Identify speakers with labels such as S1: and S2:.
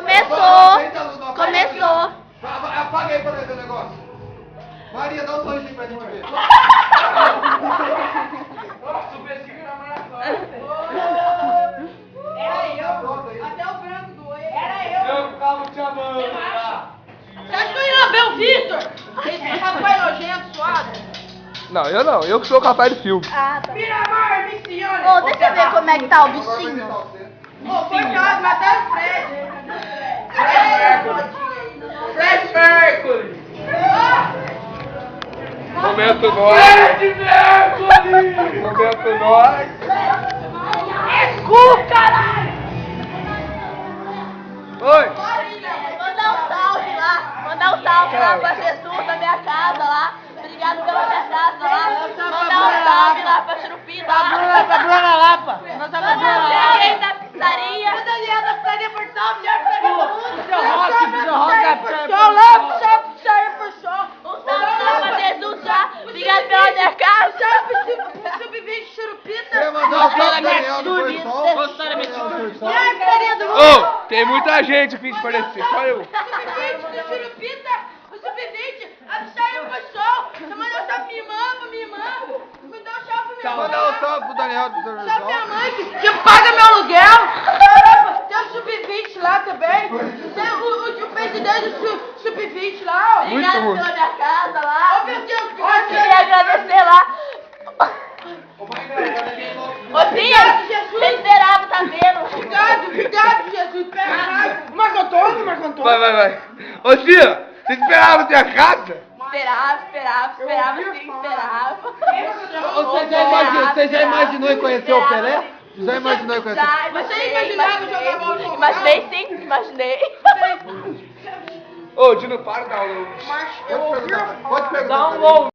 S1: Começou. Começou.
S2: Apaga aí pra ver o negócio. Maria, dá um sorrisinho pra gente ver.
S3: Era eu. Até o branco do olho. Era eu.
S2: Eu ficava te amando.
S3: Você acha que eu ia ver o Vitor? Esse rapaz nojento, suado.
S2: Não, eu não. Eu que sou o rapaz do filme.
S1: Ah, tá.
S3: Miramar, Missione.
S1: Ô, deixa eu ver como é que tá o bichinho.
S3: Ô, foi caso, mas até o Fred.
S2: Fred Mercury. Momento nós. Fred Mercury. Momento nós.
S3: Caralho!
S2: Oi.
S1: Mandar um salve lá. Mandar um salve lá pra Jesus da minha casa lá. Obrigado pela minha casa lá. Mandar um salve lá pra Churupita lá.
S3: Pra Bruna Lapa. Nós
S1: Mandar um salve da pizzaria.
S3: Eu Daniel da pizzaria por salve, melhor pizzaria do mundo.
S4: Seu Rock da pizzaria
S3: Show lá, pizzaria por show.
S1: Um salve lá pra Jesus já. Obrigado pela minha casa.
S3: Sub-20 Churupita.
S2: Quer mandar um salve pro Daniel do Pessoal?
S4: Gostaram da minha
S3: Melhor pizzaria do mundo.
S2: Ô, tem muita gente que finge parecer, só eu.
S3: Sub-20 do Churupita. O Sub-20, a pizzaria por show. Você mandou um salve pra minha irmã. Me dá um salve pra minha irmã.
S2: Mandar um salve pro Daniel do
S3: Salve minha
S2: Pessoal.
S3: mãe que paga meu aluguel. Caramba, tem o Sub-20 lá também. Tem o presidente do Sub-20 lá, ó.
S1: Obrigado
S2: ruim.
S1: pela minha casa lá.
S3: Oh, meu Deus, que
S1: Queria agradecer lá. Ô, Zinha, você esperava, tá vendo?
S3: Obrigado, Jesus. Pega Marco Antônio.
S2: Vai. Ô, tia, você esperava ter a casa?
S1: Esperava sim, esperava.
S2: Você já imaginou em conhecer o Pelé? Já imaginou em conhecer?
S1: Já,
S3: Você imaginava jogar bola com o
S1: Imaginei sim, imaginei.
S2: Ô, Dino, para de dar um.
S3: Eu ouvi
S2: Pode perguntar.
S4: Dá um low.